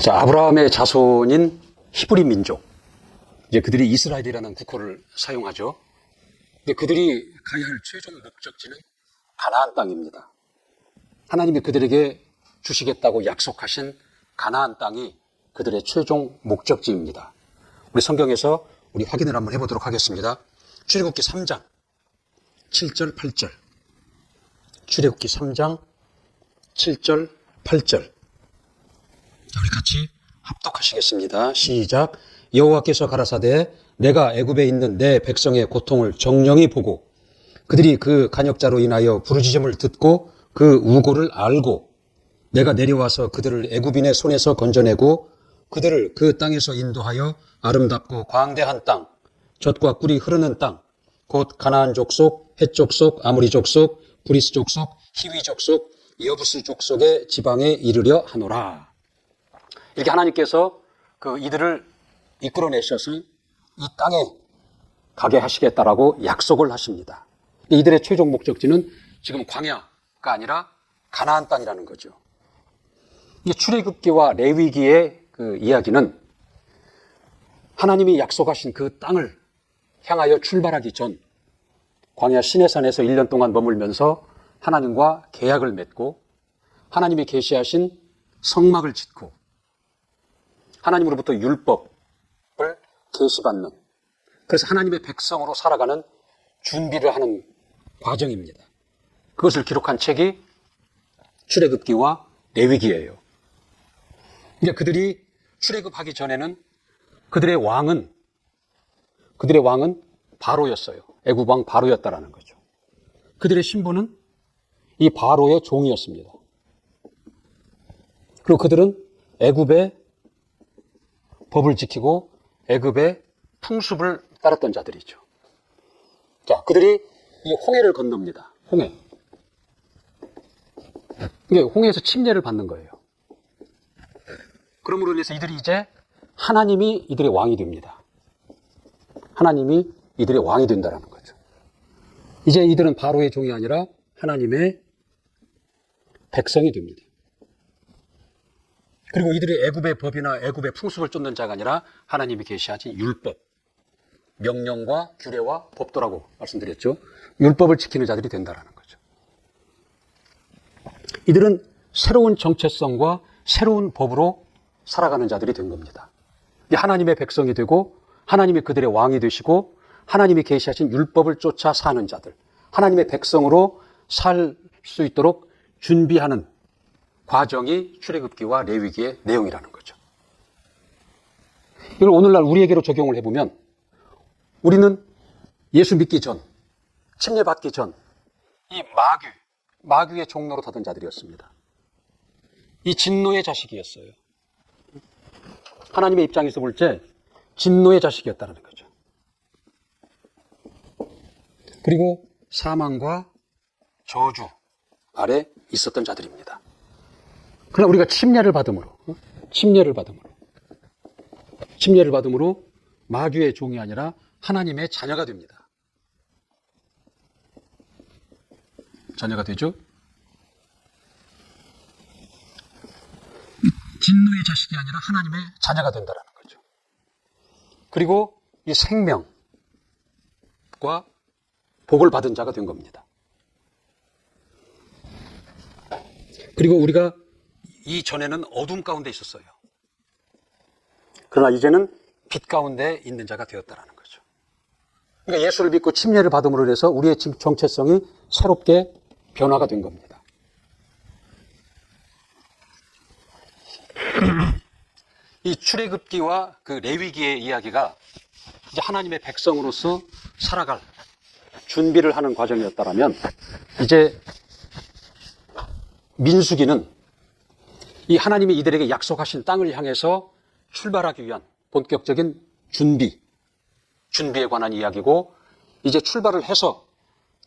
자, 아브라함의 자손인 히브리 민족. 이제 그들이 이스라엘이라는 국호를 사용하죠. 근데 그들이 가야 할 최종 목적지는 가나안 땅입니다. 하나님이 그들에게 주시겠다고 약속하신 가나안 땅이 그들의 최종 목적지입니다. 우리 성경에서 우리 확인을 한번 해보도록 하겠습니다. 출애굽기 3장 7절 8절. 출애굽기 3장 7절 8절. 자, 우리 같이 합독하시겠습니다. 시작. 여호와께서 가라사대 내가 애굽에 있는 내 백성의 고통을 정령히 보고 그들이 그 간역자로 인하여 부르짖음을 듣고 그 우고를 알고 내가 내려와서 그들을 애굽인의 손에서 건져내고 그들을 그 땅에서 인도하여 아름답고 광대한 땅, 젖과 꿀이 흐르는 땅, 곧 가나안 족속, 헷 족속, 아모리 족속, 브리스 족속, 히위 족속, 여부스 족속의 지방에 이르려 하노라. 이렇게 하나님께서 이들을 이끌어내셔서 이 땅에 가게 하시겠다라고 약속을 하십니다. 이들의 최종 목적지는 지금 광야가 아니라 가나안 땅이라는 거죠. 이 출애굽기와 레위기의 그 이야기는 하나님이 약속하신 그 땅을 향하여 출발하기 전 광야 시내산에서 1년 동안 머물면서 하나님과 계약을 맺고 하나님이 계시하신 성막을 짓고 하나님으로부터 율법을 계시받는, 그래서 하나님의 백성으로 살아가는 준비를 하는 과정입니다. 그것을 기록한 책이 출애굽기와 레위기예요. 이제 그들이 출애굽하기 전에는 그들의 왕은 바로였어요. 애굽 왕 바로였다라는 거죠. 그들의 신분은 이 바로의 종이었습니다. 그리고 그들은 애굽의 법을 지키고 애굽의 풍습을 따랐던 자들이죠. 자, 그들이 이 홍해를 건넙니다. 홍해. 이게 홍해에서 침례를 받는 거예요. 그러므로 인해서 이들이 이제 하나님이 이들의 왕이 됩니다. 하나님이 이들의 왕이 된다는 거죠. 이제 이들은 바로의 종이 아니라 하나님의 백성이 됩니다. 그리고 이들이 애굽의 법이나 애굽의 풍습을 쫓는 자가 아니라 하나님이 계시하신 율법, 명령과 규례와 법도라고 말씀드렸죠. 율법을 지키는 자들이 된다는 거죠. 이들은 새로운 정체성과 새로운 법으로 살아가는 자들이 된 겁니다. 하나님의 백성이 되고 하나님이 그들의 왕이 되시고 하나님이 계시하신 율법을 쫓아 사는 자들, 하나님의 백성으로 살 수 있도록 준비하는 과정이 출애굽기와 레위기의 내용이라는 거죠. 이걸 오늘날 우리에게로 적용을 해보면 우리는 예수 믿기 전, 침례받기 전 이 마귀의 종로로 타던 자들이었습니다. 이 진노의 자식이었어요. 하나님의 입장에서 볼 때 진노의 자식이었다는 거죠. 그리고 사망과 저주 아래 있었던 자들입니다. 그러나 우리가 침례를 받음으로 마귀의 종이 아니라 하나님의 자녀가 됩니다. 자녀가 되죠? 진노의 자식이 아니라 하나님의 자녀가 된다는 거죠. 그리고 이 생명과 복을 받은 자가 된 겁니다. 그리고 우리가 이전에는 어둠 가운데 있었어요. 그러나 이제는 빛 가운데 있는 자가 되었다는 거죠. 그러니까 예수를 믿고 침례를 받음으로 인해서 우리의 정체성이 새롭게 변화가 된 겁니다. 이 출애굽기와 그 레위기의 이야기가 이제 하나님의 백성으로서 살아갈 준비를 하는 과정이었다면 이제 민수기는 이 하나님이 이들에게 약속하신 땅을 향해서 출발하기 위한 본격적인 준비에 관한 이야기고, 이제 출발을 해서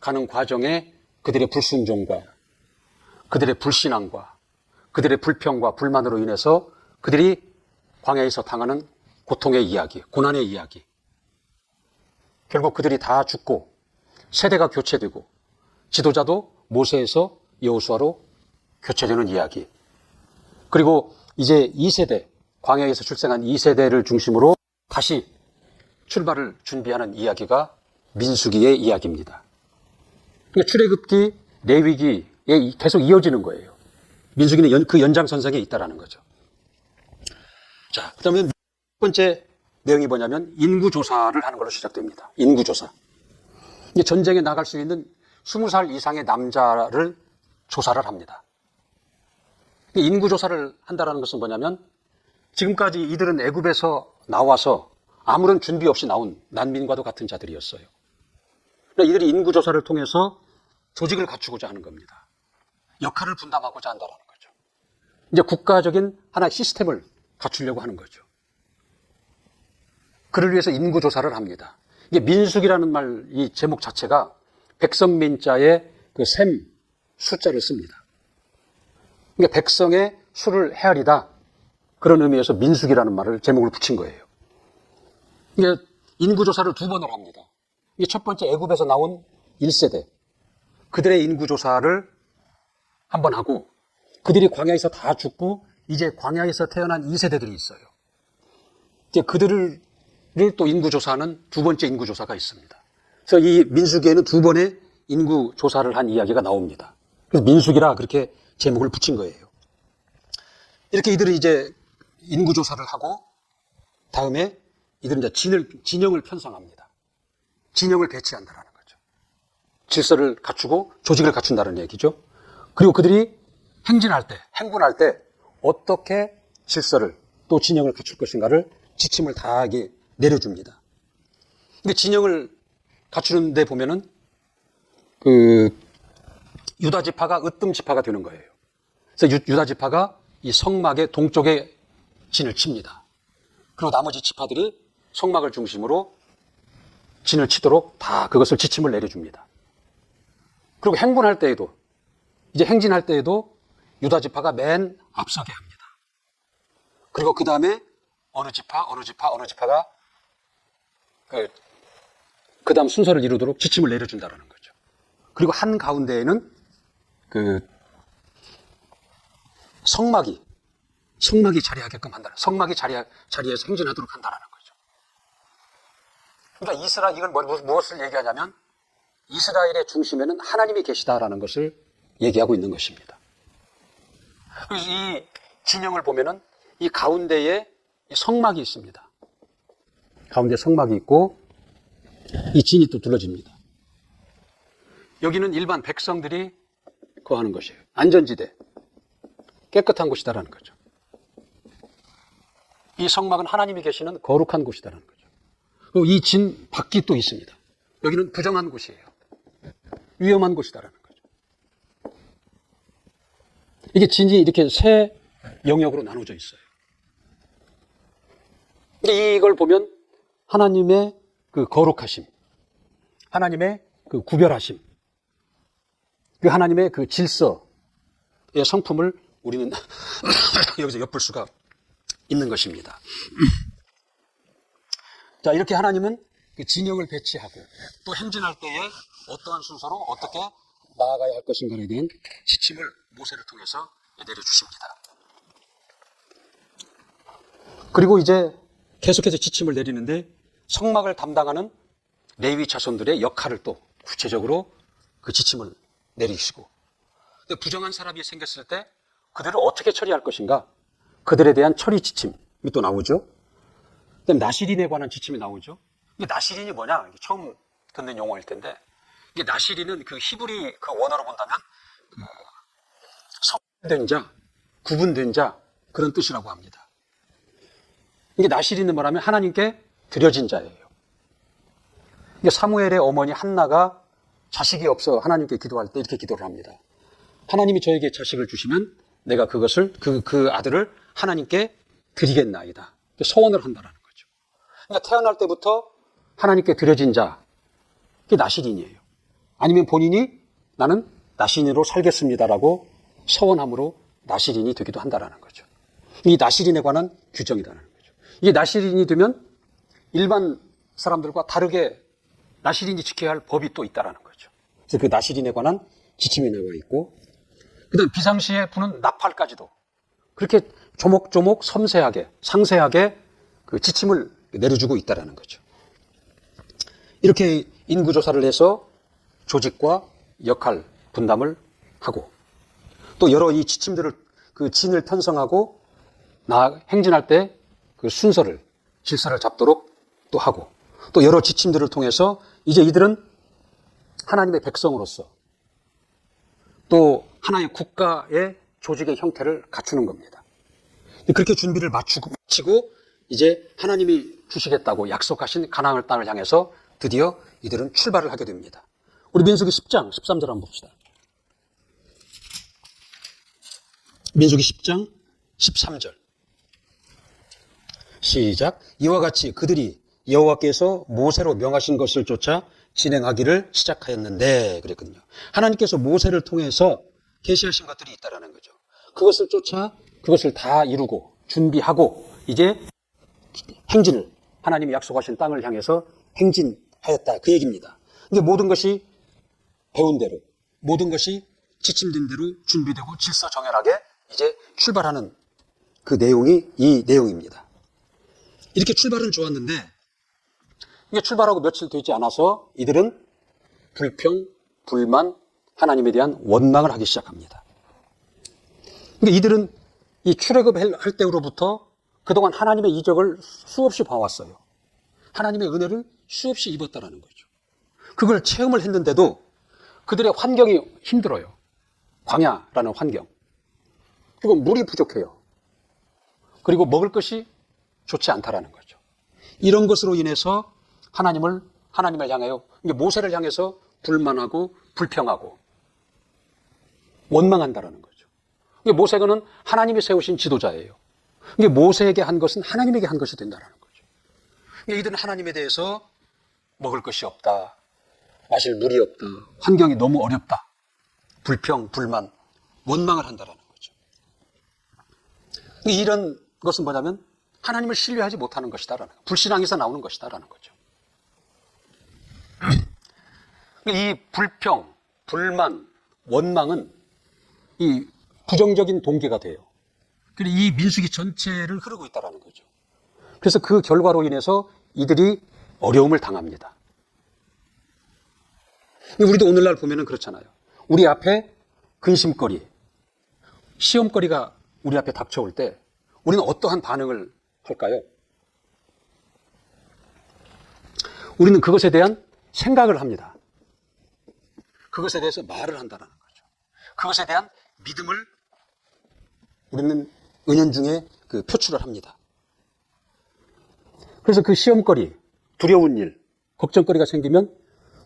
가는 과정에 그들의 불순종과 그들의 불신앙과 그들의 불평과 불만으로 인해서 그들이 광야에서 당하는 고통의 이야기, 고난의 이야기, 결국 그들이 다 죽고 세대가 교체되고 지도자도 모세에서 여호수아로 교체되는 이야기, 그리고 이제 2세대 광야에서 출생한 2세대를 중심으로 다시 출발을 준비하는 이야기가 민수기의 이야기입니다. 그러니까 출애굽기, 레위기에 계속 이어지는 거예요. 민수기는 그 연장선상에 있다라는 거죠. 자, 그다음에 첫 번째 내용이 뭐냐면 인구조사를 하는 걸로 시작됩니다. 인구조사. 이게 전쟁에 나갈 수 있는 20살 이상의 남자를 조사를 합니다. 인구조사를 한다는 것은 뭐냐면 지금까지 이들은 애굽에서 나와서 아무런 준비 없이 나온 난민과도 같은 자들이었어요. 그러니까 이들이 인구조사를 통해서 조직을 갖추고자 하는 겁니다. 역할을 분담하고자 한다는 거죠. 이제 국가적인 하나의 시스템을 갖추려고 하는 거죠. 그를 위해서 인구조사를 합니다. 이게 민수기라는 말, 이 제목 자체가 백성민자의 그 셈, 숫자를 씁니다. 그러니까 백성의 수를 헤아리다. 그런 의미에서 민수기라는 말을 제목을 붙인 거예요. 이게 인구조사를 2번을 합니다. 이게 첫 번째 애굽에서 나온 1세대. 그들의 인구조사를 한 번 하고 그들이 광야에서 다 죽고 이제 광야에서 태어난 2세대들이 있어요. 이제 그들을 또 인구조사하는 2번째 인구조사가 있습니다. 그래서 이 민수기에는 2번의 인구조사를 한 이야기가 나옵니다. 그래서 민수기라 그렇게 제목을 붙인 거예요. 이렇게 이들이 이제 인구조사를 하고 다음에 이들은 이제 진영을 편성합니다. 진영을 배치한다는 거죠. 질서를 갖추고 조직을 갖춘다는 얘기죠. 그리고 그들이 행군할 때 어떻게 질서를 또 진영을 갖출 것인가를 지침을 다하게 내려줍니다. 근데 진영을 갖추는 데 보면은 그 유다 지파가 으뜸 지파가 되는 거예요. 그래서 유다 지파가 이 성막의 동쪽에 진을 칩니다. 그리고 나머지 지파들이 성막을 중심으로 진을 치도록 다 그것을 지침을 내려줍니다. 그리고 행군할 때에도 이제 행진할 때에도 유다 지파가 맨 앞서게 합니다. 그리고 그 다음에 어느 지파가 그 다음 순서를 이루도록 지침을 내려준다는 거죠. 그리고 한 가운데에는 그 성막이 자리하게끔 한다는, 성막이 자리에서 행진하도록 한다는 거죠. 그러니까 이건 무엇을 얘기하냐면 이스라엘의 중심에는 하나님이 계시다라는 것을 얘기하고 있는 것입니다. 그래서 이 진영을 보면은 이 가운데에 이 성막이 있습니다. 가운데 성막이 있고 이 진이 또 둘러집니다. 여기는 일반 백성들이 거하는 것이에요. 안전지대, 깨끗한 곳이다라는 거죠. 이 성막은 하나님이 계시는 거룩한 곳이다라는 거죠. 그리고 이 진 밖이 또 있습니다. 여기는 부정한 곳이에요. 위험한 곳이다라는 거죠. 이게 진이 이렇게 세 영역으로 나눠져 있어요. 이걸 보면 하나님의 그 거룩하심, 하나님의 그 구별하심, 그 하나님의 그 질서의 성품을 우리는 여기서 엿볼 수가 있는 것입니다. 자, 이렇게 하나님은 그 진영을 배치하고 또 행진할 때에 어떠한 순서로 어떻게 나아가야 할 것인가에 대한 지침을 모세를 통해서 내려주십니다. 그리고 이제 계속해서 지침을 내리는데 성막을 담당하는 레위 자손들의 역할을 또 구체적으로 그 지침을 내리시고, 근데 부정한 사람이 생겼을 때 그들을 어떻게 처리할 것인가, 그들에 대한 처리 지침이 또 나오죠. 그다음에 나시린에 관한 지침이 나오죠. 이게 나시린이 뭐냐? 이게 처음 듣는 용어일 텐데, 이게 나시린은 그 히브리 그 원어로 본다면 성된 자, 구분된 자, 그런 뜻이라고 합니다. 이게 나시린은 뭐라면 하나님께 드려진 자예요. 이게 사무엘의 어머니 한나가 자식이 없어 하나님께 기도할 때 이렇게 기도를 합니다. 하나님이 저에게 자식을 주시면 내가 그것을 그 아들을 하나님께 드리겠나이다. 소원을 한다라는 거죠. 그러니까 태어날 때부터 하나님께 드려진 자, 그게 나시린이에요. 아니면 본인이 나는 나시린으로 살겠습니다라고 서원함으로 나시린이 되기도 한다라는 거죠. 이 나시린에 관한 규정이라는 거죠. 이게 나시린이 되면 일반 사람들과 다르게 나시린이 지켜야 할 법이 또 있다라는 거죠. 그래서 그 나시린에 관한 지침이 나와 있고, 그다음 비상시에 부는 나팔까지도 그렇게 조목조목 섬세하게, 상세하게 그 지침을 내려주고 있다는 거죠. 이렇게 인구조사를 해서 조직과 역할 분담을 하고 또 여러 이 지침들을 그 진을 편성하고 행진할 때 그 순서를 질서를 잡도록 또 하고 또 여러 지침들을 통해서 이제 이들은 하나님의 백성으로서 또 하나의 국가의 조직의 형태를 갖추는 겁니다. 그렇게 준비를 마치고 이제 하나님이 주시겠다고 약속하신 가나안 땅을 향해서 드디어 이들은 출발을 하게 됩니다. 우리 민수기 10장 13절 한번 봅시다. 민수기 10장 13절 시작. 이와 같이 그들이 여호와께서 모세로 명하신 것을 쫓아 진행하기를 시작하였는데 그랬거든요. 하나님께서 모세를 통해서 계시하신 것들이 있다라는 거죠. 그것을 쫓아 그것을 다 이루고 준비하고 이제 행진을 하나님이 약속하신 땅을 향해서 행진하였다 그 얘기입니다. 근데 모든 것이 배운 대로 모든 것이 지침된 대로 준비되고 질서 정연하게 이제 출발하는 그 내용이 이 내용입니다. 이렇게 출발은 좋았는데 이게 출발하고 며칠 되지 않아서 이들은 불평, 불만, 하나님에 대한 원망을 하기 시작합니다. 근데 이들은 이 출애굽할 때로부터 그동안 하나님의 이적을 수없이 봐왔어요. 하나님의 은혜를 수없이 입었다라는 거죠. 그걸 체험을 했는데도 그들의 환경이 힘들어요. 광야라는 환경. 그리고 물이 부족해요. 그리고 먹을 것이 좋지 않다라는 거죠. 이런 것으로 인해서 하나님을 향하여 모세를 향해서 불만하고 불평하고 원망한다라는 거죠. 모세는 하나님이 세우신 지도자예요. 모세에게 한 것은 하나님에게 한 것이 된다라는 거죠. 이들은 하나님에 대해서 먹을 것이 없다, 마실 물이 없다, 환경이 너무 어렵다, 불평, 불만, 원망을 한다라는 거죠. 이런 것은 뭐냐면 하나님을 신뢰하지 못하는 것이다라는 거죠. 불신앙에서 나오는 것이다라는 거죠. 이 불평, 불만, 원망은 이 부정적인 동기가 돼요. 그리고 이 민수기 전체를 흐르고 있다는 거죠. 그래서 그 결과로 인해서 이들이 어려움을 당합니다. 우리도 오늘날 보면은 그렇잖아요. 우리 앞에 근심거리, 시험거리가 우리 앞에 닥쳐올 때 우리는 어떠한 반응을 할까요? 우리는 그것에 대한 생각을 합니다. 그것에 대해서 말을 한다는 거죠. 그것에 대한 믿음을 우리는 은연중에 그 표출을 합니다. 그래서 그 시험거리, 두려운 일, 걱정거리가 생기면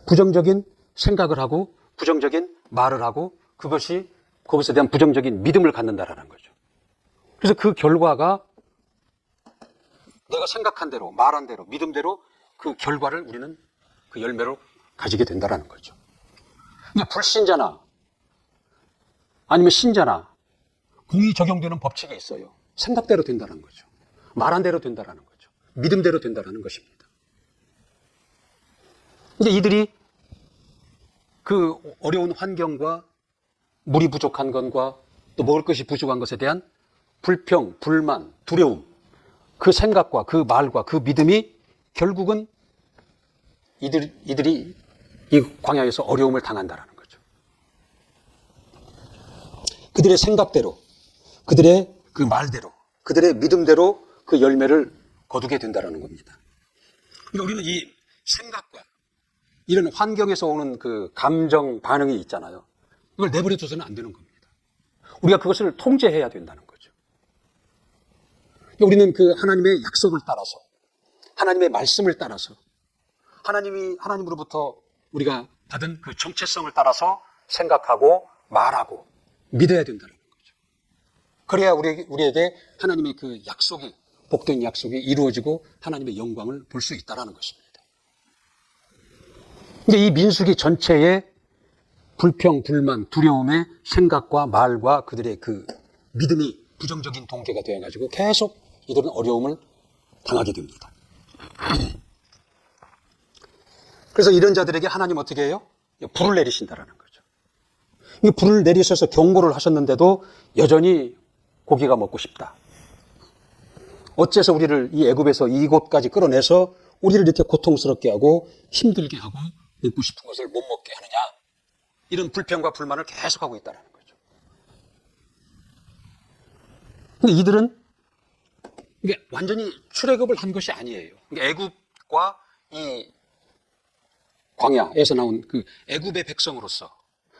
부정적인 생각을 하고 부정적인 말을 하고 그것에 대한 부정적인 믿음을 갖는다라는 거죠. 그래서 그 결과가 내가 생각한 대로, 말한 대로, 믿음대로 그 결과를 우리는 그 열매로 가지게 된다라는 거죠. 불신자나 아니면 신자나 공이 적용되는 법칙이 있어요. 생각대로 된다는 거죠. 말한 대로 된다라는 거죠. 믿음대로 된다라는 것입니다. 이제 이들이 그 어려운 환경과 물이 부족한 것과 또 먹을 것이 부족한 것에 대한 불평, 불만, 두려움, 그 생각과 그 말과 그 믿음이 결국은 이들이 이 광야에서 어려움을 당한다라는 거죠. 그들의 생각대로, 그들의 그 말대로, 그들의 믿음대로 그 열매를 거두게 된다라는 겁니다. 그러니까 우리는 이 생각과 이런 환경에서 오는 그 감정 반응이 있잖아요. 이걸 내버려 둬서는 안 되는 겁니다. 우리가 그것을 통제해야 된다는 거죠. 우리는 그 하나님의 약속을 따라서, 하나님의 말씀을 따라서, 하나님으로부터 우리가 받은 그 정체성을 따라서 생각하고 말하고 믿어야 된다는 거죠. 그래야 우리에게 하나님의 그 약속이, 복된 약속이 이루어지고 하나님의 영광을 볼 수 있다는 것입니다. 근데 이 민수기 전체의 불평, 불만, 두려움의 생각과 말과 그들의 그 믿음이 부정적인 동기가 되어가지고 계속 이들은 어려움을 당하게 됩니다. 그래서 이런 자들에게 하나님 어떻게 해요? 불을 내리신다라는 거죠. 이 불을 내리셔서 경고를 하셨는데도 여전히 고기가 먹고 싶다. 어째서 우리를 이 애굽에서 이곳까지 끌어내서 우리를 이렇게 고통스럽게 하고 힘들게 하고 먹고 싶은 것을 못 먹게 하느냐. 이런 불평과 불만을 계속하고 있다는 거죠. 근데 이들은 이게 완전히 출애굽을 한 것이 아니에요. 애굽과 이 광야에서 나온 그 애굽의 백성으로서,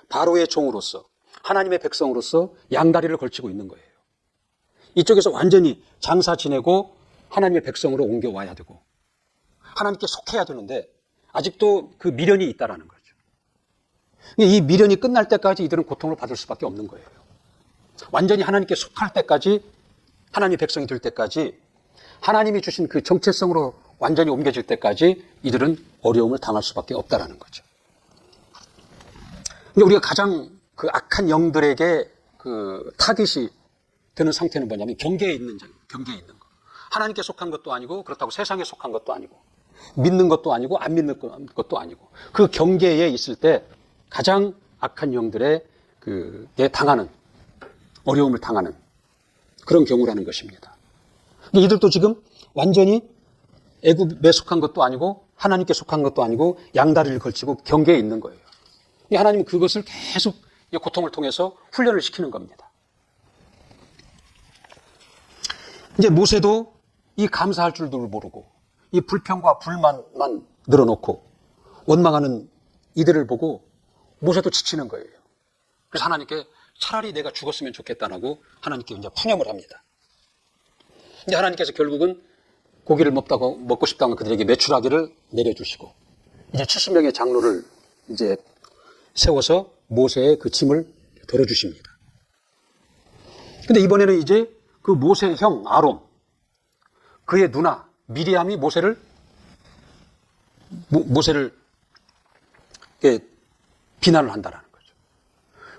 바로의 종으로서, 하나님의 백성으로서 양다리를 걸치고 있는 거예요. 이쪽에서 완전히 장사 지내고 하나님의 백성으로 옮겨와야 되고 하나님께 속해야 되는데 아직도 그 미련이 있다라는 거죠. 이 미련이 끝날 때까지 이들은 고통을 받을 수밖에 없는 거예요. 완전히 하나님께 속할 때까지, 하나님의 백성이 될 때까지, 하나님이 주신 그 정체성으로 완전히 옮겨질 때까지 이들은 어려움을 당할 수밖에 없다라는 거죠. 근데 우리가 가장 그 악한 영들에게 그 타깃이 되는 상태는 뭐냐면 경계에 있는 거. 하나님께 속한 것도 아니고 그렇다고 세상에 속한 것도 아니고 믿는 것도 아니고 안 믿는 것도 아니고 그 경계에 있을 때 가장 악한 영들의 그에 당하는, 어려움을 당하는 그런 경우라는 것입니다. 이들도 지금 완전히 애굽에 속한 것도 아니고 하나님께 속한 것도 아니고 양다리를 걸치고 경계에 있는 거예요. 하나님은 그것을 계속 고통을 통해서 훈련을 시키는 겁니다. 이제 모세도 이 감사할 줄도 모르고 이 불평과 불만만 늘어놓고 원망하는 이들을 보고 모세도 지치는 거예요. 그래서 하나님께 차라리 내가 죽었으면 좋겠다라고 하나님께 이제 푸념을 합니다. 이제 하나님께서 결국은 고기를 먹고 싶다고 그들에게 메추라기를 내려주시고 이제 70명의 장로를 이제 세워서 모세의 그 짐을 덜어주십니다. 근데 이번에는 이제 그 모세의 형 아론, 그의 누나 미리암이 모세를 비난을 한다는 거죠.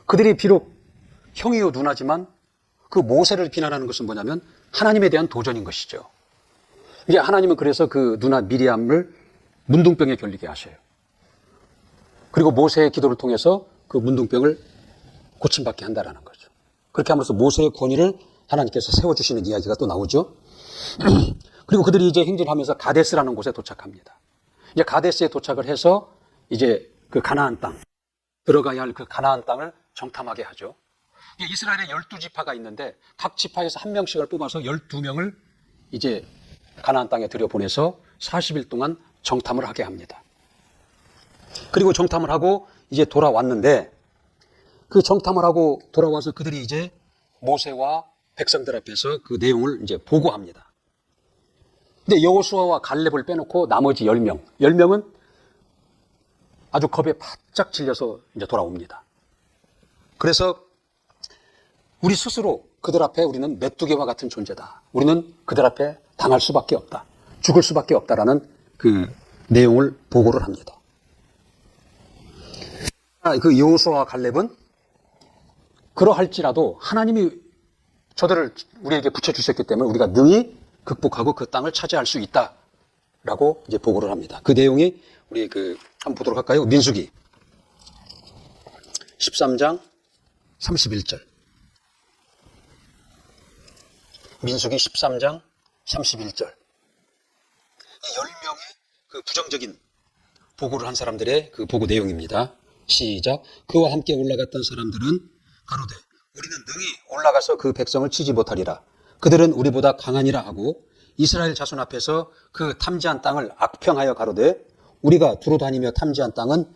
그들이 비록 형이요 누나지만 그 모세를 비난하는 것은 뭐냐면 하나님에 대한 도전인 것이죠. 이게 하나님은 그래서 그 누나 미리암을 문둥병에 걸리게 하셔요. 그리고 모세의 기도를 통해서 그 문둥병을 고침받게 한다라는 거죠. 그렇게 함으로써 모세의 권위를 하나님께서 세워주시는 이야기가 또 나오죠. 그리고 그들이 이제 행진하면서 가데스라는 곳에 도착합니다. 이제 가데스에 도착을 해서 이제 그 가나안 땅, 들어가야 할 그 가나안 땅을 정탐하게 하죠. 이스라엘에 12지파가 있는데 각 지파에서 한 명씩을 뽑아서 12명을 이제 가나안 땅에 들여보내서 40일 동안 정탐을 하게 합니다. 그리고 정탐을 하고 이제 돌아왔는데 그 정탐을 하고 돌아와서 그들이 이제 모세와 백성들 앞에서 그 내용을 이제 보고합니다. 근데 여호수아와 갈렙을 빼놓고 나머지 10명은 아주 겁에 바짝 질려서 이제 돌아옵니다. 그래서 우리 스스로 그들 앞에 우리는 메뚜기와 같은 존재다. 우리는 그들 앞에 당할 수밖에 없다. 죽을 수밖에 없다라는 그 내용을 보고를 합니다. 그 여호수아와 갈렙은 그러할지라도 하나님이 저들을 우리에게 붙여주셨기 때문에 우리가 능히 극복하고 그 땅을 차지할 수 있다라고 이제 보고를 합니다. 그 내용이 우리 한번 보도록 할까요? 민수기 13장 31절. 민수기 13장 31절. 10명의 그 부정적인 보고를 한 사람들의 그 보고 내용입니다. 시작. 그와 함께 올라갔던 사람들은 가로되 우리는 능히 올라가서 그 백성을 치지 못하리라. 그들은 우리보다 강하니라 하고 이스라엘 자손 앞에서 그 탐지한 땅을 악평하여 가로되 우리가 두루 다니며 탐지한 땅은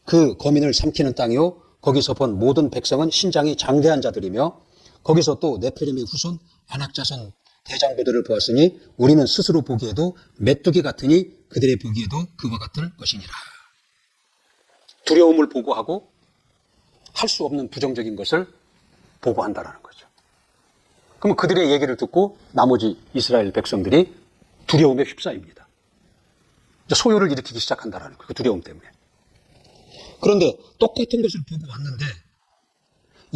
그 거민을 삼키는 땅이요 거기서 본 모든 백성은 신장이 장대한 자들이며 거기서 또 네피림의 후손 아낙 자손 대장부들을 보았으니 우리는 스스로 보기에도 메뚜기 같으니 그들의 보기에도 그와 같을 것이니라. 두려움을 보고하고 할 수 없는 부정적인 것을 보고한다라는 거죠. 그럼 그들의 얘기를 듣고 나머지 이스라엘 백성들이 두려움에 휩싸입니다. 소요를 일으키기 시작한다라는 거예요. 그 두려움 때문에. 그런데 똑같은 것을 보고 왔는데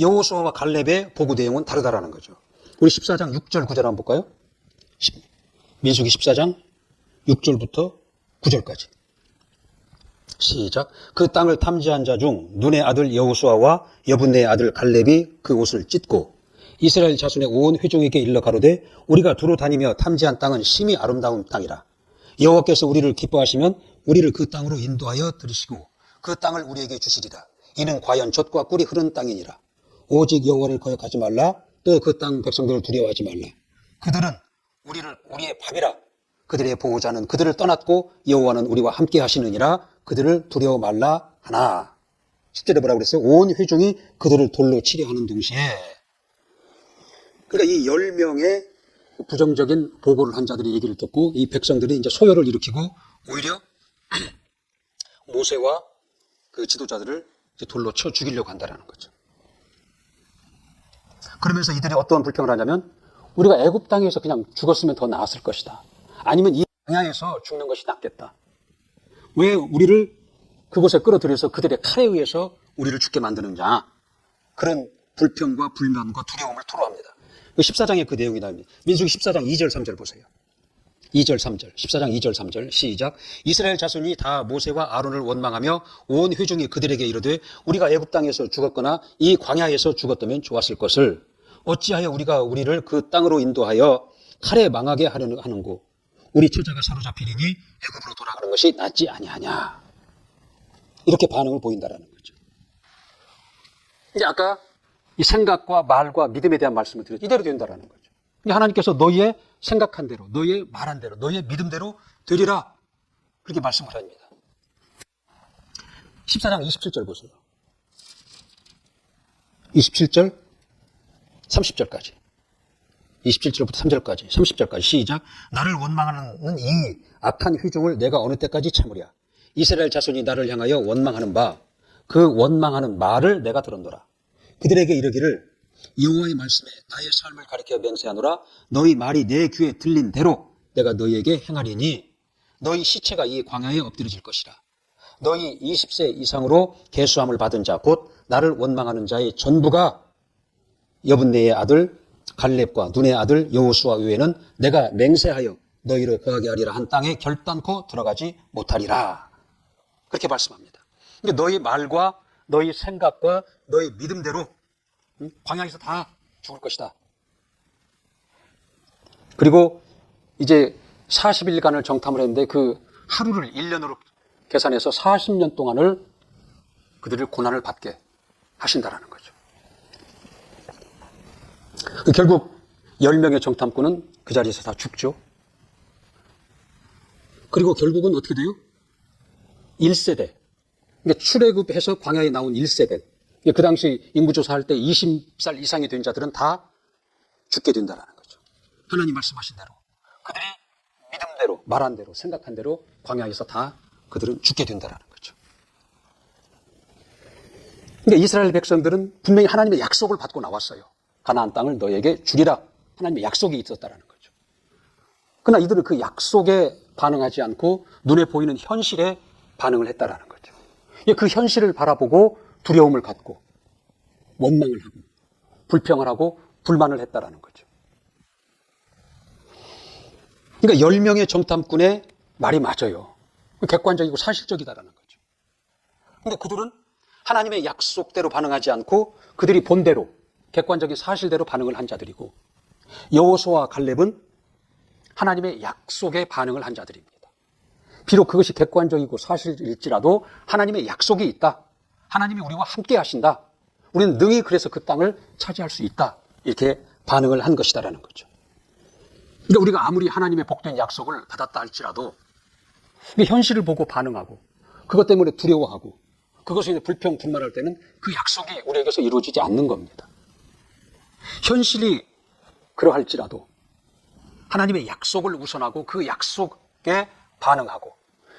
여호수아와 갈렙의 보고 내용은 다르다라는 거죠. 우리 14장 6절 9절 한번 볼까요? 민수기 14장 6절부터 9절까지. 시작. 그 땅을 탐지한 자 중 눈의 아들 여호수아와 여분네의 아들 갈렙이 그 옷을 찢고 이스라엘 자손의 온 회중에게 일러 가로되 우리가 두루 다니며 탐지한 땅은 심히 아름다운 땅이라. 여호와께서 우리를 기뻐하시면 우리를 그 땅으로 인도하여 들이시고 그 땅을 우리에게 주시리라. 이는 과연 젖과 꿀이 흐르는 땅이니라. 오직 여호와를 거역하지 말라. 또 그 땅 백성들을 두려워하지 말라. 그들은 우리의 밥이라. 그들의 보호자는 그들을 떠났고 여호와는 우리와 함께 하시느니라. 그들을 두려워 말라 하나. 10절에 뭐라고 그랬어요? 온 회중이 그들을 돌로 치려 하는 동시에. 그러니까 이 10명의 부정적인 보고를 한 자들이 얘기를 듣고 이 백성들이 이제 소요를 일으키고 오히려 모세와 그 지도자들을 이제 돌로 쳐 죽이려고 한다는 거죠. 그러면서 이들이 어떤 불평을 하냐면 우리가 애굽 땅에서 그냥 죽었으면 더 나았을 것이다. 아니면 이 광야에서 죽는 것이 낫겠다. 왜 우리를 그곳에 끌어들여서 그들의 칼에 의해서 우리를 죽게 만드느냐. 그런 불평과 불만과 두려움을 토로합니다. 14장에 그 내용이 나옵니다. 민수기 14장 2절 3절 보세요. 2절 3절 14장 2절 3절 시작. 이스라엘 자손이 다 모세와 아론을 원망하며 온 회중이 그들에게 이르되 우리가 애굽 땅에서 죽었거나 이 광야에서 죽었다면 좋았을 것을 어찌하여 우리가 우리를 그 땅으로 인도하여 칼에 망하게 하는고 우리 처자가 사로잡히리니 애굽으로 돌아가는 것이 낫지 아니하냐. 이렇게 반응을 보인다라는 거죠. 이제 아까 이 생각과 말과 믿음에 대한 말씀을 드렸죠. 이대로 된다라는 거죠. 하나님께서 너희의 생각한 대로, 너희의 말한 대로, 너희의 믿음대로 되리라. 그렇게 말씀을 합니다. 14장 27절 보세요. 27절, 30절까지. 27절부터 3절까지, 30절까지 시작. 나를 원망하는 이 악한 회중을 내가 어느 때까지 참으랴. 이스라엘 자손이 나를 향하여 원망하는 바, 그 원망하는 말을 내가 들었노라. 그들에게 이르기를 여호와의 말씀에 나의 삶을 가리켜 맹세하노라. 너희 말이 내 귀에 들린 대로 내가 너희에게 행하리니 너희 시체가 이 광야에 엎드려질 것이라. 너희 20세 이상으로 계수함을 받은 자 곧 나를 원망하는 자의 전부가 여분네의 아들 갈렙과 눈의 아들 여호수아 외에는 내가 맹세하여 너희로 거하게 하리라 한 땅에 결단코 들어가지 못하리라. 그렇게 말씀합니다. 그러니까 너희 말과 너희 생각과 너희 믿음대로 광야에서 다 죽을 것이다. 그리고 이제 40일간을 정탐을 했는데 그 하루를 1년으로 계산해서 40년 동안을 그들을 고난을 받게 하신다라는 거죠. 결국 10명의 정탐꾼은 그 자리에서 다 죽죠. 그리고 결국은 어떻게 돼요? 1세대. 그러니까 출애굽해서 광야에 나온 1세대. 그 당시 인구조사할 때 20살 이상이 된 자들은 다 죽게 된다는 거죠. 하나님 말씀하신 대로. 그들이 믿음대로, 말한 대로, 생각한 대로 광야에서 다 그들은 죽게 된다는 거죠. 그러니까 이스라엘 백성들은 분명히 하나님의 약속을 받고 나왔어요. 가나안 땅을 너에게 주리라. 하나님의 약속이 있었다는 거죠. 그러나 이들은 그 약속에 반응하지 않고 눈에 보이는 현실에 반응을 했다는 거죠. 그 현실을 바라보고 두려움을 갖고 원망을 하고 불평을 하고 불만을 했다라는 거죠. 그러니까 10명의 정탐꾼의 말이 맞아요. 객관적이고 사실적이다라는 거죠. 그런데 그들은 하나님의 약속대로 반응하지 않고 그들이 본대로 객관적인 사실대로 반응을 한 자들이고 여호수아와 갈렙은 하나님의 약속에 반응을 한 자들입니다. 비록 그것이 객관적이고 사실일지라도 하나님의 약속이 있다. 하나님이 우리와 함께 하신다. 우리는 능히 그래서 그 땅을 차지할 수 있다. 이렇게 반응을 한 것이다라는 거죠. 그러니까 우리가 아무리 하나님의 복된 약속을 받았다 할지라도 현실을 보고 반응하고 그것 때문에 두려워하고 그것에 불평, 불만할 때는 그 약속이 우리에게서 이루어지지 않는 겁니다. 현실이 그러할지라도 하나님의 약속을 우선하고 그 약속에 반응하고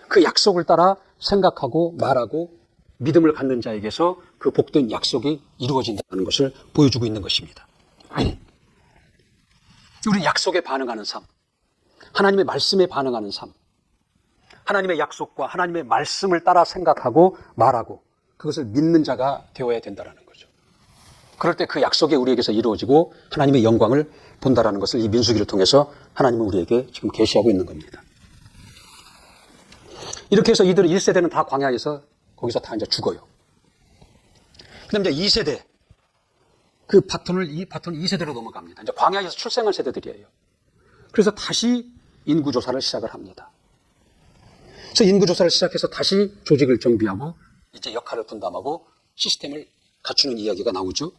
그 약속을 따라 생각하고 말하고 믿음을 갖는 자에게서 그 복된 약속이 이루어진다는 것을 보여주고 있는 것입니다. 우리 약속에 반응하는 삶, 하나님의 말씀에 반응하는 삶, 하나님의 약속과 하나님의 말씀을 따라 생각하고 말하고 그것을 믿는 자가 되어야 된다는 거죠. 그럴 때 그 약속이 우리에게서 이루어지고 하나님의 영광을 본다라는 것을 이 민수기를 통해서 하나님은 우리에게 지금 계시하고 있는 겁니다. 이렇게 해서 이들은 1세대는 다 광야에서 거기서 다 이제 죽어요. 그 다음에 이제 2세대. 그 이 바톤이 2세대로 넘어갑니다. 이제 광야에서 출생한 세대들이에요. 그래서 다시 인구조사를 시작을 합니다. 그래서 인구조사를 시작해서 다시 조직을 정비하고 이제 역할을 분담하고 시스템을 갖추는 이야기가 나오죠.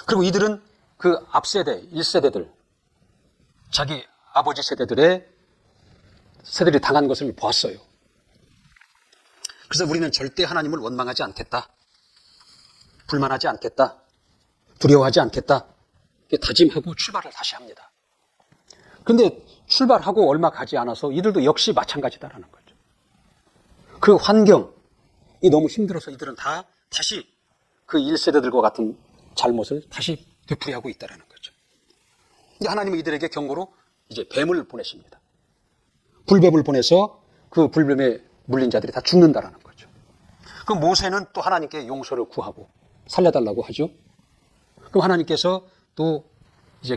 그리고 이들은 그 앞세대, 1세대들, 자기 아버지 세대들이 당한 것을 보았어요. 그래서 우리는 절대 하나님을 원망하지 않겠다. 불만하지 않겠다. 두려워하지 않겠다. 다짐하고 출발을 다시 합니다. 그런데 출발하고 얼마 가지 않아서 이들도 역시 마찬가지다라는 거죠. 그 환경이 너무 힘들어서 이들은 다시 그 1세대들과 같은 잘못을 다시 되풀이하고 있다는 거죠. 하나님은 이들에게 경고로 이제 뱀을 보내십니다. 불뱀을 보내서 그 불뱀에 물린 자들이 다 죽는다라는 거죠. 그 모세는 또 하나님께 용서를 구하고 살려달라고 하죠. 그럼 하나님께서 또 이제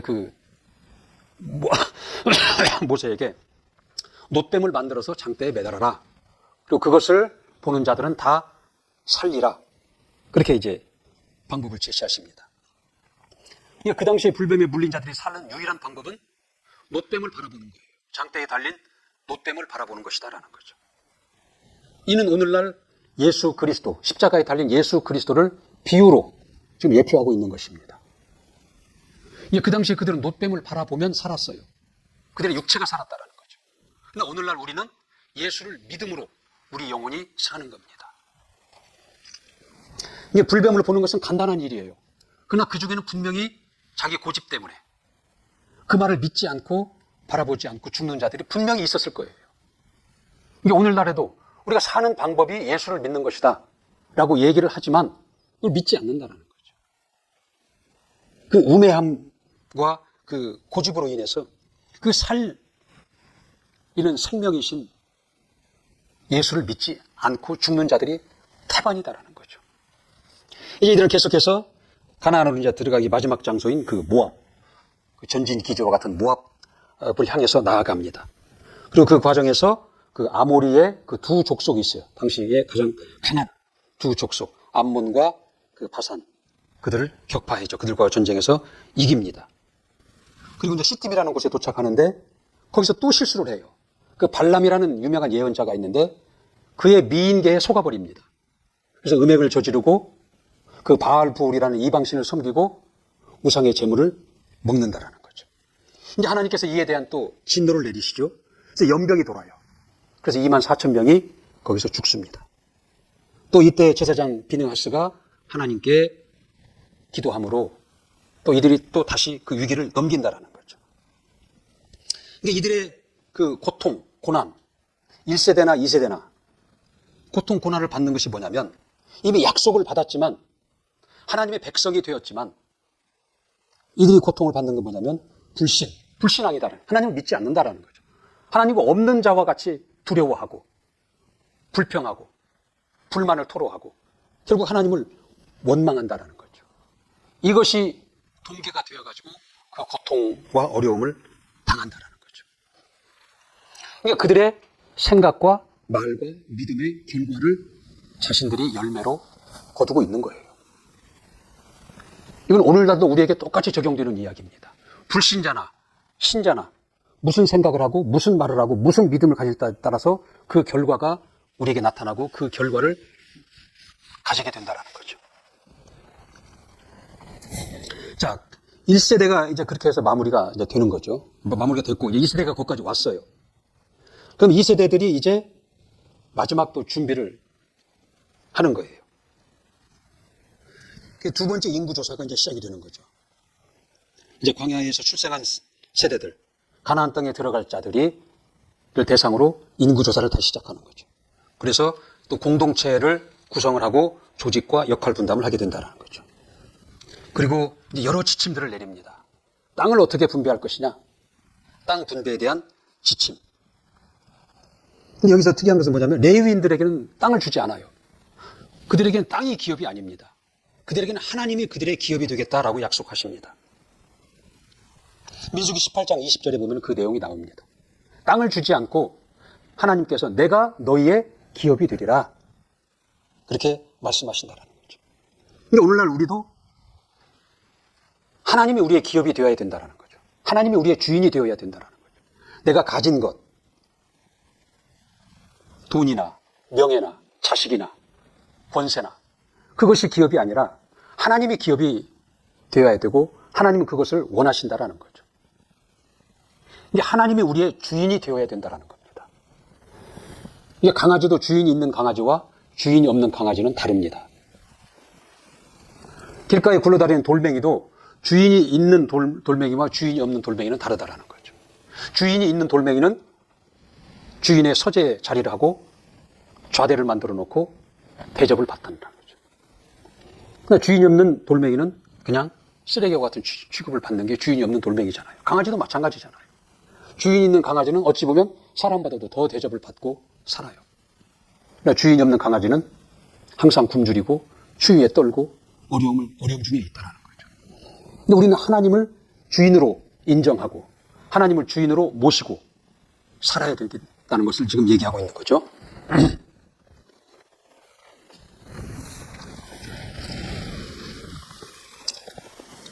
모세에게 놋뱀을 만들어서 장대에 매달아라. 그리고 그것을 보는 자들은 다 살리라. 그렇게 이제 방법을 제시하십니다. 그 당시에 불뱀에 물린 자들이 사는 유일한 방법은 놋뱀을 바라보는 거예요. 장대에 달린 놋뱀을 바라보는 것이다라는 거죠. 이는 오늘날 예수 그리스도, 십자가에 달린 예수 그리스도를 비유로 지금 예표하고 있는 것입니다. 그 당시에 그들은 놋뱀을 바라보면 살았어요. 그들의 육체가 살았다는 거죠. 그러나 오늘날 우리는 예수를 믿음으로 우리 영혼이 사는 겁니다. 불뱀을 보는 것은 간단한 일이에요. 그러나 그 중에는 분명히 자기 고집 때문에 그 말을 믿지 않고 바라보지 않고 죽는 자들이 분명히 있었을 거예요. 오늘날에도 우리가 사는 방법이 예수를 믿는 것이다 라고 얘기를 하지만 그걸 믿지 않는다는 거죠. 그 우매함과 그 고집으로 인해서 이는 생명이신 예수를 믿지 않고 죽는 자들이 태반이다라는 거죠. 이제 이들은 계속해서 가나안으로 이제 들어가기 마지막 장소인 그 모압, 그 전진 기지로 같은 모압을 향해서 나아갑니다. 그리고 그 과정에서 그 아모리의 그 두 족속이 있어요. 당시에 가장 강한 두 족속, 암몬과 그 바산. 그들을 격파해죠. 그들과 전쟁에서 이깁니다. 그리고 이제 시팀이라는 곳에 도착하는데 거기서 또 실수를 해요. 그 발람이라는 유명한 예언자가 있는데 그의 미인계에 속아버립니다. 그래서 음행을 저지르고 그 바알부울이라는 이방신을 섬기고 우상의 재물을 먹는다라는 거죠. 이제 하나님께서 이에 대한 또 진노를 내리시죠. 그래서 연병이 돌아요. 그래서 24,000명이 거기서 죽습니다. 또 이때 제사장 비느하스가 하나님께 기도함으로 또 이들이 또 다시 그 위기를 넘긴다라는 거죠. 그러니까 이들의 그 고통, 고난, 1세대나 2세대나 고통, 고난을 받는 것이 뭐냐면 이미 약속을 받았지만 하나님의 백성이 되었지만 이들이 고통을 받는 건 뭐냐면 불신앙이다. 하나님을 믿지 않는다라는 거죠. 하나님과 없는 자와 같이 두려워하고 불평하고 불만을 토로하고 결국 하나님을 원망한다라는 거죠. 이것이 동기가 되어가지고 그 고통과 어려움을 당한다라는 거죠. 그러니까 그들의 생각과 말과 믿음의 결과를 자신들이 열매로 거두고 있는 거예요. 이건 오늘날도 우리에게 똑같이 적용되는 이야기입니다. 불신자나 신자나 무슨 생각을 하고 무슨 말을 하고 무슨 믿음을 가질 때에 따라서 그 결과가 우리에게 나타나고 그 결과를 가지게 된다는 거죠. 자, 1세대가 이제 그렇게 해서 마무리가 이제 되는 거죠. 마무리가 됐고, 이제 2세대가 거기까지 왔어요. 그럼 2세대들이 이제 마지막 또 준비를 하는 거예요. 두 번째 인구조사가 이제 시작이 되는 거죠. 이제 광야에서 출생한 세대들, 가나안 땅에 들어갈 자들이 대상으로 인구조사를 다시 시작하는 거죠. 그래서 또 공동체를 구성을 하고 조직과 역할 분담을 하게 된다는 거죠. 그리고 이제 여러 지침들을 내립니다. 땅을 어떻게 분배할 것이냐, 땅 분배에 대한 지침. 근데 여기서 특이한 것은 뭐냐면 레위인들에게는 땅을 주지 않아요. 그들에게는 땅이 기업이 아닙니다. 그들에게는 하나님이 그들의 기업이 되겠다라고 약속하십니다. 민수기 18장 20절에 보면 그 내용이 나옵니다. 땅을 주지 않고 하나님께서 내가 너희의 기업이 되리라. 그렇게 말씀하신다는 거죠. 근데 오늘날 우리도 하나님이 우리의 기업이 되어야 된다는 거죠. 하나님이 우리의 주인이 되어야 된다는 거죠. 내가 가진 것, 돈이나 명예나 자식이나 권세나 그것이 기업이 아니라 하나님이 기업이 되어야 되고 하나님은 그것을 원하신다라는 거죠. 이게 하나님이 우리의 주인이 되어야 된다는 겁니다. 이게 강아지도 주인이 있는 강아지와 주인이 없는 강아지는 다릅니다. 길가에 굴러다니는 돌멩이도 주인이 있는 돌멩이와 주인이 없는 돌멩이는 다르다라는 거죠. 주인이 있는 돌멩이는 주인의 서재 자리를 하고 좌대를 만들어 놓고 대접을 받는다는 거죠. 그러니까 주인이 없는 돌멩이는 그냥 쓰레기와 같은 취급을 받는 게 주인이 없는 돌멩이잖아요. 강아지도 마찬가지잖아요. 주인이 있는 강아지는 어찌 보면 사람보다도 더 대접을 받고 살아요. 그러니까 주인이 없는 강아지는 항상 굶주리고 추위에 떨고 어려움 중에 있다는 거죠. 근데 우리는 하나님을 주인으로 인정하고 하나님을 주인으로 모시고 살아야 된다는 것을 지금 얘기하고 있는 거죠.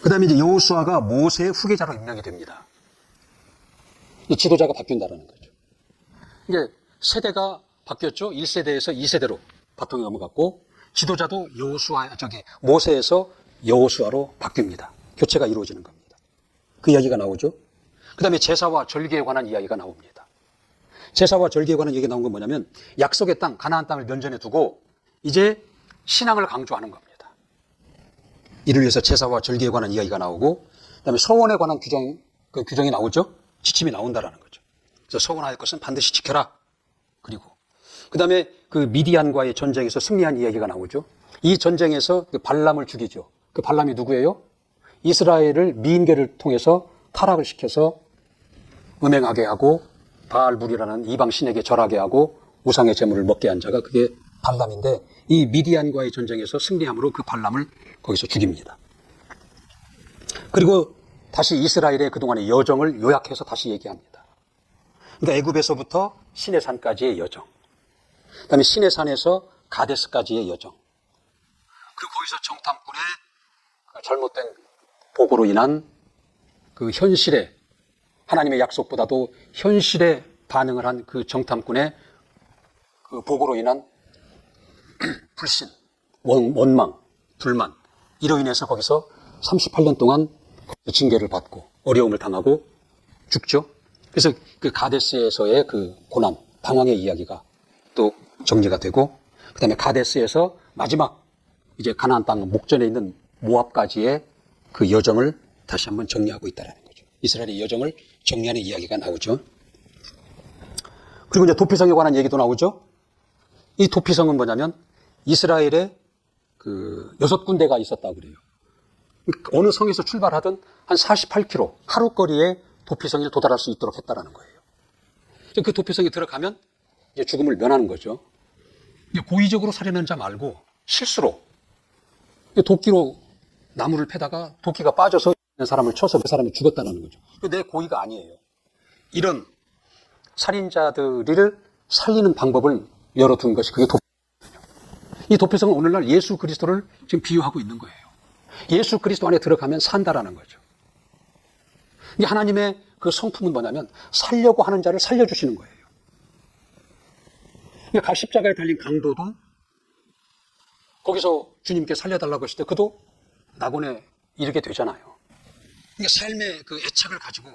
그 다음에 이제 여호수아가 모세의 후계자로 임명이 됩니다. 이 지도자가 바뀐다는 거죠. 이제 세대가 바뀌었죠. 1세대에서 2세대로 바통이 넘어갔고 지도자도 모세에서 여호수아로 바뀝니다. 교체가 이루어지는 겁니다. 그 이야기가 나오죠. 그 다음에 제사와 절기에 관한 이야기가 나옵니다. 제사와 절기에 관한 얘기가 나온 건 뭐냐면 약속의 땅, 가나안 땅을 면전에 두고 이제 신앙을 강조하는 겁니다. 이를 위해서 제사와 절기에 관한 이야기가 나오고 그다음에 서원에 관한 규정이 나오죠. 지침이 나온다라는 거죠. 그래서 서원할 것은 반드시 지켜라. 그리고 그다음에 그 미디안과의 전쟁에서 승리한 이야기가 나오죠. 이 전쟁에서 그 발람을 죽이죠. 그 발람이 누구예요? 이스라엘을 미인계를 통해서 타락을 시켜서 음행하게 하고 바알불이라는 이방 신에게 절하게 하고 우상의 제물을 먹게 한 자가 그게 발람인데 이 미디안과의 전쟁에서 승리함으로 그 발람을 거기서 죽입니다. 그리고 다시 이스라엘의 그동안의 여정을 요약해서 다시 얘기합니다. 그러니까 애굽에서부터 시내산까지의 여정, 그다음에 시내산에서 가데스까지의 여정, 그리고 거기서 정탐꾼의 잘못된 보고로 인한 그 현실에 하나님의 약속보다도 현실에 반응을 한 그 정탐꾼의 그 보고로 인한 불신, 원망, 불만 이로 인해서 거기서 38년 동안 징계를 받고 어려움을 당하고 죽죠. 그래서 그 가데스에서의 그 고난, 방황의 이야기가 또 정리가 되고 그 다음에 가데스에서 마지막 이제 가나안 땅 목전에 있는 모압까지의 그 여정을 다시 한번 정리하고 있다는 거죠. 이스라엘의 여정을 정리하는 이야기가 나오죠. 그리고 이제 도피성에 관한 얘기도 나오죠. 이 도피성은 뭐냐면 이스라엘에 그 6군데가 있었다고 그래요. 어느 성에서 출발하든 한 48km 하루 거리에 도피성에 도달할 수 있도록 했다라는 거예요. 그 도피성에 들어가면 이제 죽음을 면하는 거죠. 고의적으로 살해하는 자 말고 실수로 도끼로 나무를 패다가 도끼가 빠져서 사람을 쳐서 그 사람이 죽었다는 거죠. 내 고의가 아니에요. 이런 살인자들을 살리는 방법을 열어둔 것이 그게 도피성이거든요. 이 도피성은 오늘날 예수 그리스도를 지금 비유하고 있는 거예요. 예수 그리스도 안에 들어가면 산다라는 거죠. 이 하나님의 그 성품은 뭐냐면 살려고 하는 자를 살려주시는 거예요. 그러니까 십자가에 달린 강도도 거기서 주님께 살려달라고 했을 때 그도 낙원에 이르게 되잖아요. 그러니까 삶의 그 애착을 가지고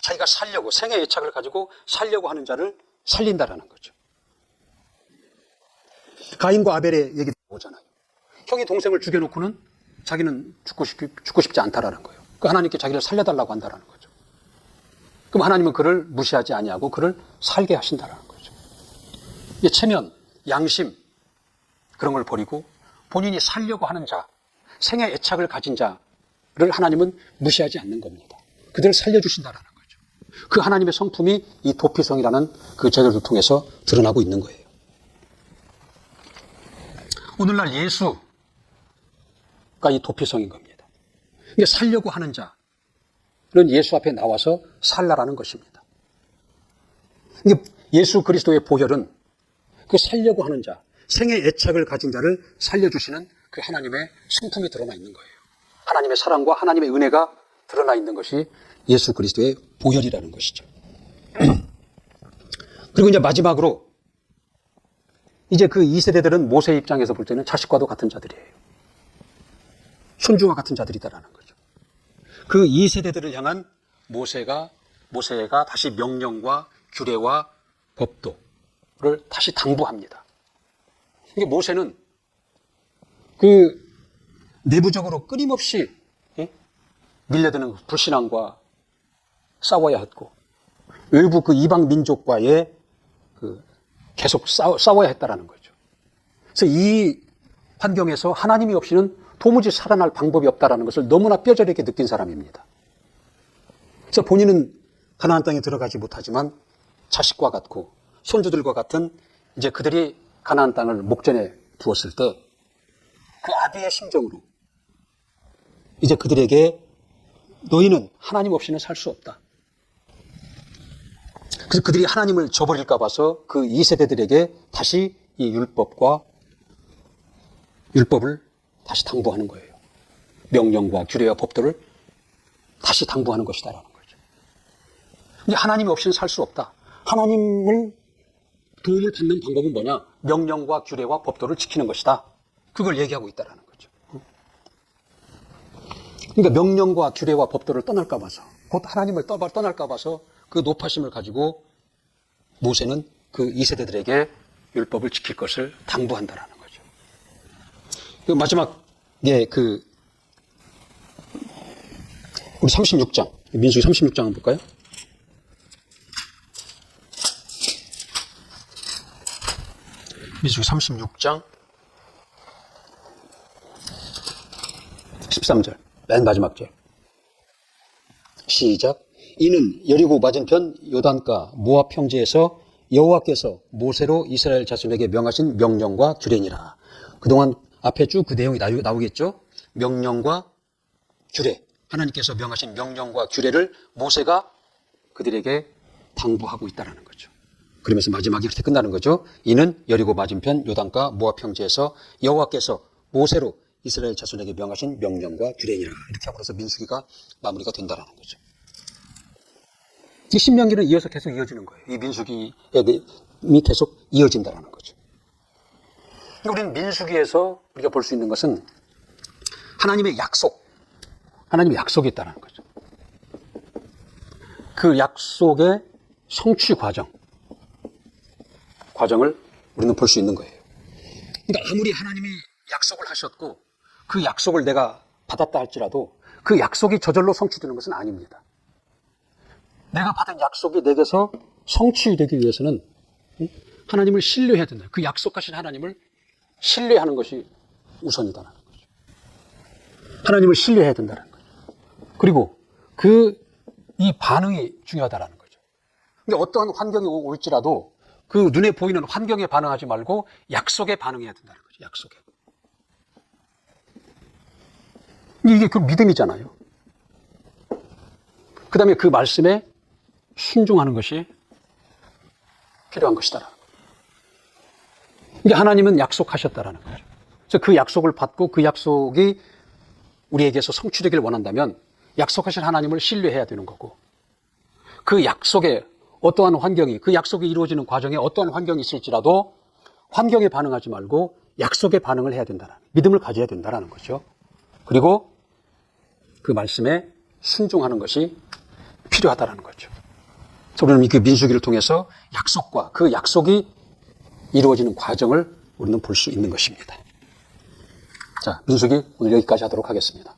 자기가 살려고 생의 애착을 가지고 살려고 하는 자를 살린다라는 거죠. 가인과 아벨의 얘기도 나오잖아요. 형이 동생을 죽여놓고는 자기는 죽고 싶지 않다라는 거예요. 그 하나님께 자기를 살려달라고 한다라는 거죠. 그럼 하나님은 그를 무시하지 아니하고 그를 살게 하신다라는 거죠. 이게 체면, 양심 그런 걸 버리고 본인이 살려고 하는 자, 생의 애착을 가진 자를 하나님은 무시하지 않는 겁니다. 그들을 살려주신다라는 거죠. 그 하나님의 성품이 이 도피성이라는 그 제도를 통해서 드러나고 있는 거예요. 오늘날 예수가 이 도피성인 겁니다. 이게 살려고 하는 자는 예수 앞에 나와서 살라라는 것입니다. 이게 예수 그리스도의 보혈은 그 살려고 하는 자, 생의 애착을 가진 자를 살려주시는 그 하나님의 성품이 드러나 있는 거예요. 하나님의 사랑과 하나님의 은혜가 드러나 있는 것이 예수 그리스도의 보혈이라는 것이죠. 그리고 이제 마지막으로 이제 그 2세대들은 모세 입장에서 볼 때는 자식과도 같은 자들이에요. 손주와 같은 자들이다라는 거죠. 그 2세대들을 향한 모세가 다시 명령과 규례와 법도를 다시 당부합니다. 이게 모세는 그 내부적으로 끊임없이 밀려드는 불신앙과 싸워야 했고, 외부 그 이방 민족과의 계속 싸워야 했다라는 거죠. 그래서 이 환경에서 하나님이 없이는 도무지 살아날 방법이 없다라는 것을 너무나 뼈저리게 느낀 사람입니다. 그래서 본인은 가나안 땅에 들어가지 못하지만 자식과 같고 손주들과 같은 이제 그들이 가나안 땅을 목전에 두었을 때 그 아비의 심정으로 이제 그들에게 너희는 하나님 없이는 살 수 없다. 그래서 그들이 하나님을 저버릴까 봐서 그 2세대들에게 다시 이 율법을 다시 당부하는 거예요. 명령과 규례와 법도를 다시 당부하는 것이다라는 거죠. 이제 하나님 없이는 살 수 없다. 하나님을 도움을 받는 방법은 뭐냐? 명령과 규례와 법도를 지키는 것이다. 그걸 얘기하고 있다라는 거죠. 그러니까 명령과 규례와 법도를 떠날까 봐서, 곧 하나님을 떠날까 봐서 그 노파심을 가지고 모세는 그 2세대들에게 율법을 지킬 것을 당부한다라는 거죠. 그 마지막에 우리 36장, 민수기 36장 한번 볼까요? 민수기 36장 13절, 맨 마지막 절. 시작. 이는 여리고 맞은편 요단가 모압 평지에서 여호와께서 모세로 이스라엘 자손에게 명하신 명령과 규례니라. 그동안 앞에 쭉 그 내용이 나오겠죠. 명령과 규례, 하나님께서 명하신 명령과 규례를 모세가 그들에게 당부하고 있다는 거죠. 그러면서 마지막에 이렇게 끝나는 거죠. 이는 여리고 맞은편 요단가 모압 평지에서 여호와께서 모세로 이스라엘 자손에게 명하신 명령과 규례니라. 이렇게 함으로써 민수기가 마무리가 된다는 거죠. 이 신명기는 이어서 계속 이어지는 거예요. 이 민수기에 계속 이어진다는 거죠. 우리는 민수기에서 우리가 볼 수 있는 것은 하나님의 약속이 있다는 거죠. 그 약속의 성취 과정을 우리는 볼 수 있는 거예요. 그러니까 아무리 하나님이 약속을 하셨고 그 약속을 내가 받았다 할지라도 그 약속이 저절로 성취되는 것은 아닙니다. 내가 받은 약속이 내게서 성취되기 위해서는 하나님을 신뢰해야 된다. 그 약속하신 하나님을 신뢰하는 것이 우선이다라는 거죠. 하나님을 신뢰해야 된다는 거죠. 그리고 이 반응이 중요하다라는 거죠. 근데 어떠한 환경이 올지라도 그 눈에 보이는 환경에 반응하지 말고 약속에 반응해야 된다는 거죠. 약속에. 이게 그 믿음이잖아요. 그 다음에 그 말씀에 순종하는 것이 필요한 것이다. 이게 하나님은 약속하셨다라는 거죠. 그래서 그 약속을 받고 그 약속이 우리에게서 성취되기를 원한다면 약속하신 하나님을 신뢰해야 되는 거고, 그 약속에 어떠한 환경이, 그 약속이 이루어지는 과정에 어떠한 환경이 있을지라도 환경에 반응하지 말고 약속에 반응을 해야 된다는, 믿음을 가져야 된다는 거죠. 그리고 그 말씀에 순종하는 것이 필요하다는 거죠. 그래서 우리는 그 민수기를 통해서 약속과 그 약속이 이루어지는 과정을 우리는 볼 수 있는 것입니다. 자, 민수기 오늘 여기까지 하도록 하겠습니다.